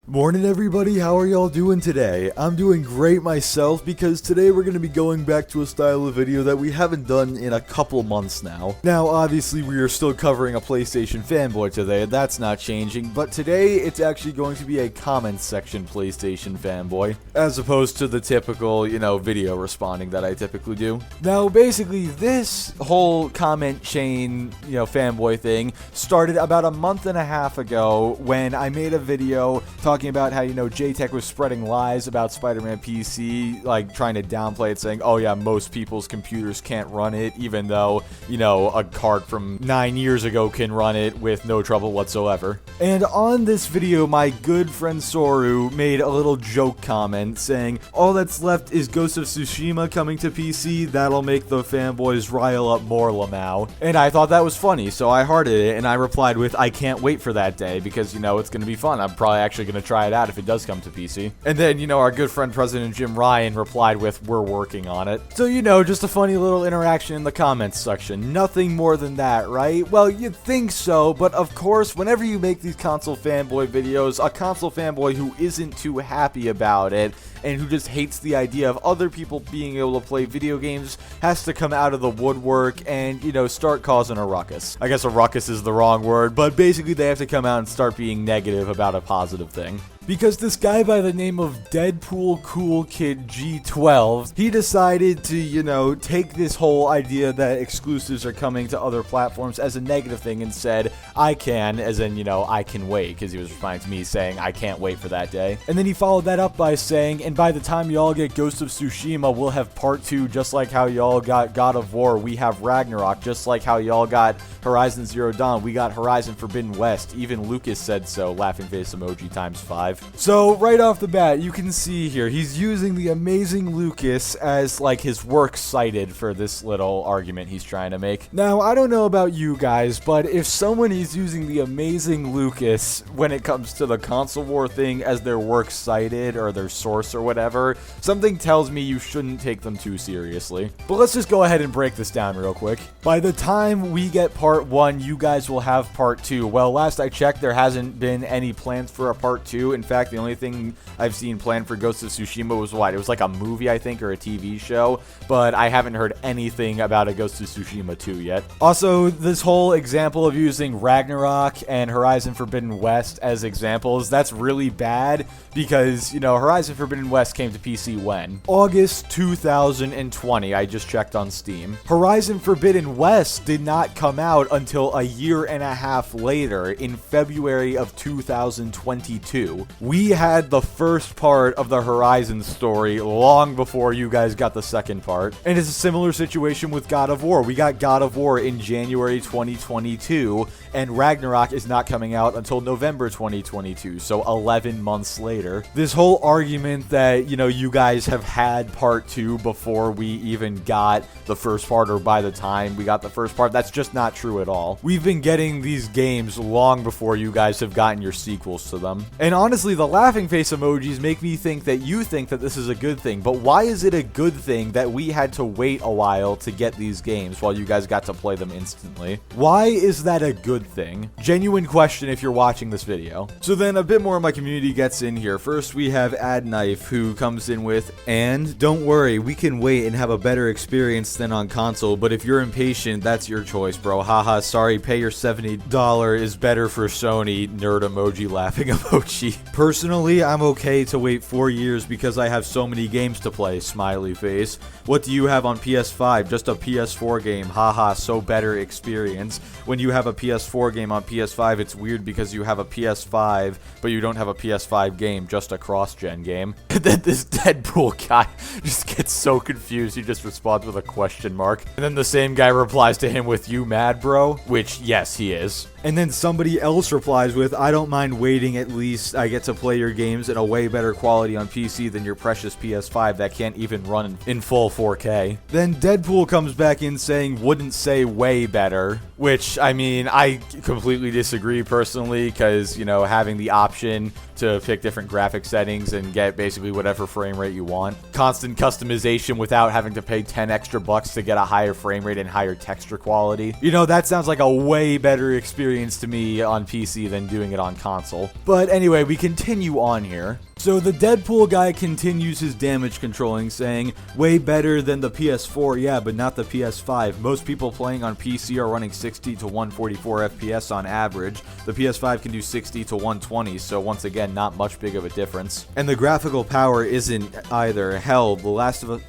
Morning everybody, how are y'all doing today? I'm doing great myself because today we're going to be going back to a style of video that we haven't done in a couple months now. Now obviously we are still covering a PlayStation Fanboy today, that's not changing, but today it's actually going to be a comment section PlayStation Fanboy, as opposed to the typical, video responding that I typically do. Now basically this whole comment chain, fanboy thing started about a month and a half ago when I made a video talking about how, JTech was spreading lies about Spider-Man PC, like trying to downplay it, saying, oh yeah, most people's computers can't run it, even though, a card from 9 years ago can run it with no trouble whatsoever. And on this video, my good friend Soru made a little joke comment saying, all that's left is Ghost of Tsushima coming to PC, that'll make the fanboys rile up more, Lamau. And I thought that was funny, so I hearted it, and I replied with, I can't wait for that day, because, it's gonna be fun. I'm probably actually gonna try it out if it does come to PC. And then, our good friend President Jim Ryan replied with, we're working on it. So, just a funny little interaction in the comments section. Nothing more than that, right? Well, you'd think so, but of course, whenever you make these console fanboy videos, a console fanboy who isn't too happy about it and who just hates the idea of other people being able to play video games has to come out of the woodwork and, start causing a ruckus. I guess a ruckus is the wrong word, but basically they have to come out and start being negative about a positive thing. Because this guy by the name of Deadpool Cool Kid G12, he decided to, take this whole idea that exclusives are coming to other platforms as a negative thing and said, I can, as in, I can wait, because he was responding to me saying, I can't wait for that day. And then he followed that up by saying, and by the time y'all get Ghost of Tsushima, we'll have part 2, just like how y'all got God of War, we have Ragnarok, just like how y'all got Horizon Zero Dawn, we got Horizon Forbidden West, even Lucas said so, laughing face emoji times 5. So, right off the bat, you can see here, he's using the amazing Lucas as, his works cited for this little argument he's trying to make. Now, I don't know about you guys, but if someone is using the amazing Lucas when it comes to the console war thing as their works cited or their source or whatever, something tells me you shouldn't take them too seriously. But let's just go ahead and break this down real quick. By the time we get part 1, you guys will have part 2. Well, last I checked, there hasn't been any plans for a part 2. In fact, the only thing I've seen planned for Ghost of Tsushima was what? It was like a movie, I think, or a TV show, but I haven't heard anything about a Ghost of Tsushima 2 yet. Also, this whole example of using Ragnarok and Horizon Forbidden West as examples, that's really bad because, Horizon Forbidden West came to PC when? August 2020, I just checked on Steam. Horizon Forbidden West did not come out until a year and a half later, in February of 2022. We had the first part of the Horizon story long before you guys got the second part. And it's a similar situation with God of War. We got God of War in January 2022, and Ragnarok is not coming out until November 2022, so 11 months later. This whole argument that, you guys have had part 2 before we even got the first part, or by the time we got the first part, that's just not true at all. We've been getting these games long before you guys have gotten your sequels to them. And honestly, the laughing face emojis make me think that you think that this is a good thing, but why is it a good thing that we had to wait a while to get these games while you guys got to play them instantly? Why is that a good thing? Genuine question if you're watching this video. So then a bit more of my community gets in here. First we have AdKnife, who comes in with, and don't worry, we can wait and have a better experience than on console, but if you're impatient, that's your choice, bro. Haha, sorry, pay your $70 is better for Sony, nerd emoji, laughing emoji. Personally, I'm okay to wait 4 years because I have so many games to play, smiley face. What do you have on PS5? Just a PS4 game, haha, so better experience. When you have a PS4 game on PS5, it's weird because you have a PS5, but you don't have a PS5 game, just a cross-gen game. And then this Deadpool guy just gets so confused, he just responds with a question mark. And then the same guy replies to him with, you mad, bro? Which, yes, he is. And then somebody else replies with, I don't mind waiting, at least I get to play your games in a way better quality on PC than your precious PS5 that can't even run in full 4K. Then Deadpool comes back in saying, wouldn't say way better, which, I mean, I completely disagree personally, because, having the option to pick different graphic settings and get basically whatever frame rate you want. Constant customization without having to pay 10 extra bucks to get a higher frame rate and higher texture quality. You know, that sounds like a way better experience to me on PC than doing it on console. But anyway, we continue on here. So the Deadpool guy continues his damage controlling, saying, way better than the PS4, yeah, but not the PS5. Most people playing on PC are running 60 to 144 FPS on average. The PS5 can do 60 to 120, so once again, not much big of a difference. And the graphical power isn't either. Hell, The Last of Us...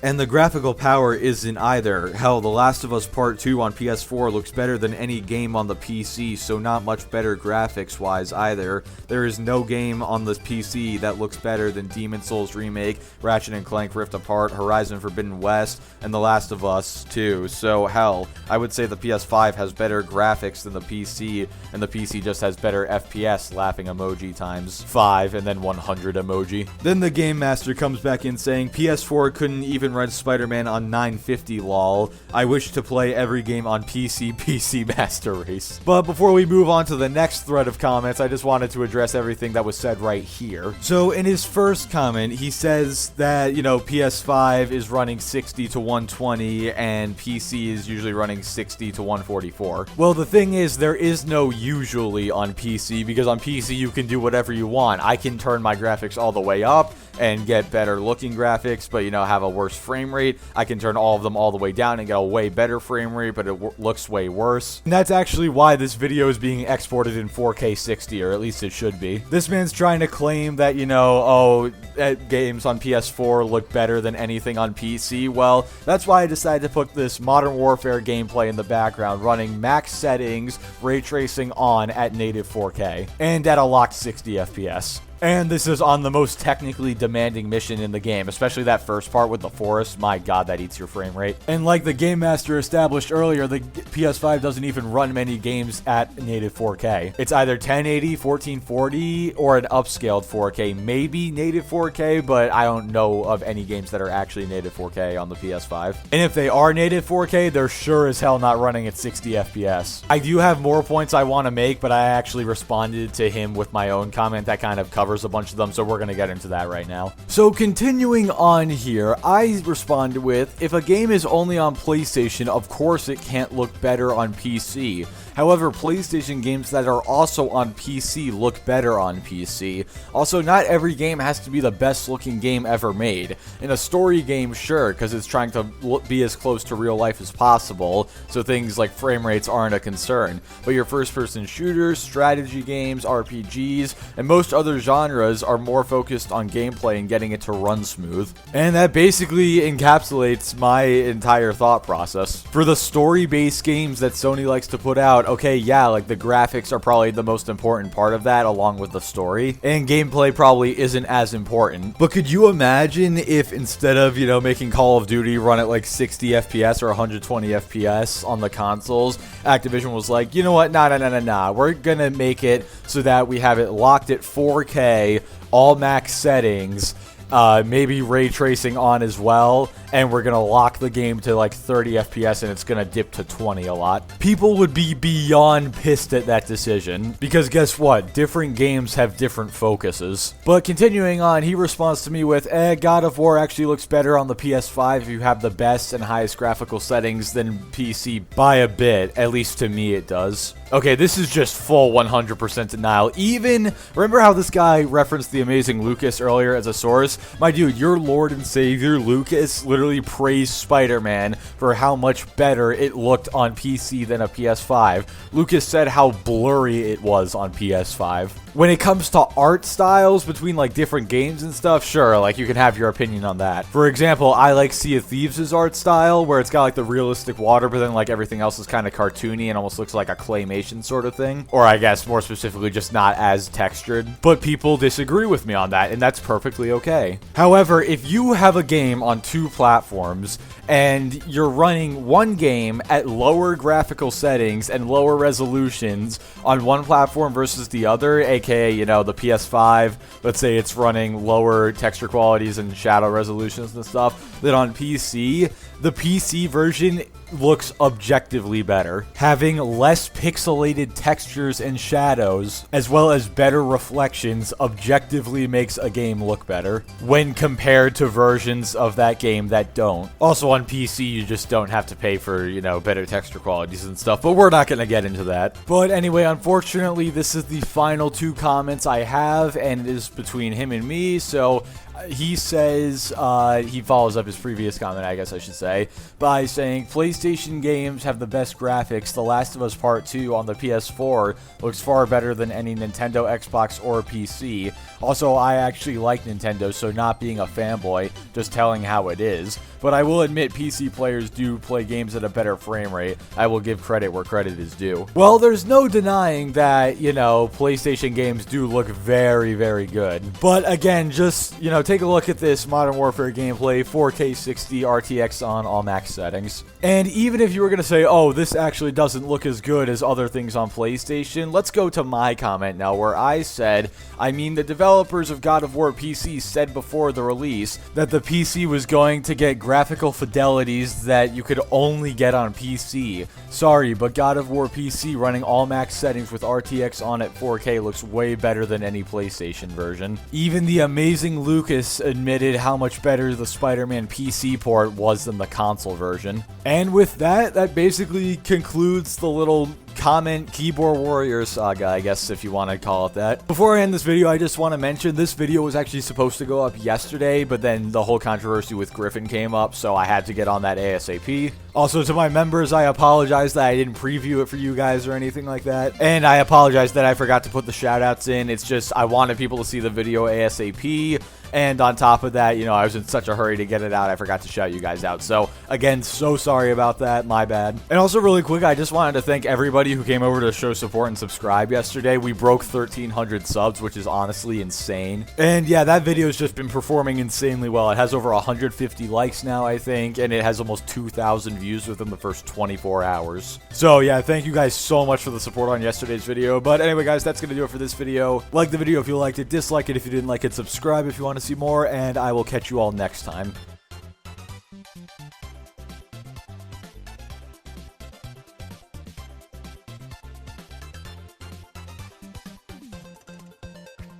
And the graphical power isn't either. Hell, The Last of Us Part 2 on PS4 looks better than any game on the PC, so not much better graphics-wise either. There is no game on the PC that looks better than Demon's Souls Remake, Ratchet & Clank Rift Apart, Horizon Forbidden West, and The Last of Us 2. So, hell, I would say the PS5 has better graphics than the PC, and the PC just has better FPS, laughing emoji times 5 and then 100 emoji. Then the Game Master comes back in saying, PS4 couldn't even run Spider-Man on 950 lol. I wish to play every game on PC Master Race. But before we move on to the next thread of comments, I just wanted to address everything that was said right here. So in his first comment, he says that, you know, PS5 is running 60 to 120 and PC is usually running 60 to 144. Well, the thing is, there is no usually on PC, because on PC you can do whatever you want. I can turn my graphics all the way up and get better looking graphics, but, you know, have a worse frame rate. I can turn all of them all the way down and get a way better frame rate, but it looks way worse. And that's actually why this video is being exported in 4K 60, or at least it should be. This man's trying to claim that, you know, games on PS4 look better than anything on PC. Well, that's why I decided to put this Modern Warfare gameplay in the background, running max settings, ray tracing on at native 4K, and at a locked 60 FPS. And this is on the most technically demanding mission in the game, especially that first part with the forest. My god, that eats your frame rate. And like the Game Master established earlier, the PS5 doesn't even run many games at native 4K. It's either 1080, 1440, or an upscaled 4K. Maybe native 4K, but I don't know of any games that are actually native 4K on the PS5. And if they are native 4K, they're sure as hell not running at 60 FPS. I do have more points I want to make, but I actually responded to him with my own comment that kind of covers a bunch of them, so we're gonna get into that right now. So continuing on here, I responded with, if a game is only on PlayStation, of course it can't look better on PC. However, PlayStation games that are also on PC look better on PC. Also, not every game has to be the best looking game ever made. In a story game, sure, because it's trying to be as close to real life as possible, so things like frame rates aren't a concern. But your first person shooters, strategy games, RPGs, and most other genres are more focused on gameplay and getting it to run smooth. And that basically encapsulates my entire thought process. For the story-based games that Sony likes to put out, okay, yeah, like the graphics are probably the most important part of that, along with the story, and gameplay probably isn't as important. But could you imagine if instead of, you know, making Call of Duty run at like 60 FPS or 120 FPS on the consoles, Activision was like, you know what, nah, we're gonna make it so that we have it locked at 4K, all max settings, maybe ray tracing on as well, and we're gonna lock the game to like 30 FPS and it's gonna dip to 20 a lot. People would be beyond pissed at that decision, because guess what? Different games have different focuses. But continuing on, he responds to me with, God of War actually looks better on the PS5 if you have the best and highest graphical settings than PC by a bit. At least to me it does. Okay, this is just full 100% denial. Even, remember how this guy referenced the amazing Lucas earlier as a source? My dude, your Lord and Savior Lucas literally praised Spider-Man for how much better it looked on PC than a PS5. Lucas said how blurry it was on PS5. When it comes to art styles between like different games and stuff, sure, like you can have your opinion on that. For example, I like Sea of Thieves' art style, where it's got like the realistic water, but then like everything else is kind of cartoony and almost looks like a claymation sort of thing. Or I guess more specifically, just not as textured. But people disagree with me on that, and that's perfectly okay. However, if you have a game on two platforms and you're running one game at lower graphical settings and lower resolutions on one platform versus the other, aka, you know, the PS5, let's say it's running lower texture qualities and shadow resolutions and stuff than on PC, the PC version looks objectively better. Having less pixelated textures and shadows, as well as better reflections, objectively makes a game look better when compared to versions of that game that don't. Also on PC, you just don't have to pay for, you know, better texture qualities and stuff, but we're not going to get into that. But anyway, unfortunately, this is the final 2 comments I have, and it is between him and me, so he says, he follows up his previous comment, I guess I should say, by saying, PlayStation games have the best graphics. The Last of Us Part 2 on the PS4 looks far better than any Nintendo, Xbox, or PC. Also, I actually like Nintendo, so not being a fanboy, just telling how it is. But I will admit PC players do play games at a better frame rate. I will give credit where credit is due. Well, there's no denying that, you know, PlayStation games do look very, very good. But again, just, you know, take a look at this Modern Warfare gameplay, 4K 60 RTX on all max settings. And even if you were going to say, oh, this actually doesn't look as good as other things on PlayStation, let's go to my comment now, where I said, I mean, the developers of God of War PC said before the release that the PC was going to get graphical fidelities that you could only get on PC. Sorry, but God of War PC running all max settings with RTX on at 4K looks way better than any PlayStation version. Even the amazing Lucas admitted how much better the Spider-Man PC port was than the console version. And with that, that basically concludes the little comment keyboard warrior saga, I guess, if you want to call it that. Before I end this video, I just want to mention this video was actually supposed to go up yesterday, but then the whole controversy with Griffin came up, so I had to get on that ASAP. Also, to my members, I apologize that I didn't preview it for you guys or anything like that, and I apologize that I forgot to put the shoutouts in. It's just I wanted people to see the video ASAP. And on top of that, you know, I was in such a hurry to get it out, I forgot to shout you guys out. So, again, so sorry about that. My bad. And also, really quick, I just wanted to thank everybody who came over to show support and subscribe yesterday. We broke 1,300 subs, which is honestly insane. And yeah, that video has just been performing insanely well. It has over 150 likes now, I think, and it has almost 2,000 views within the first 24 hours. So, yeah, thank you guys so much for the support on yesterday's video. But anyway, guys, that's going to do it for this video. Like the video if you liked it, dislike it if you didn't like it, subscribe if you want to see more, and I will catch you all next time.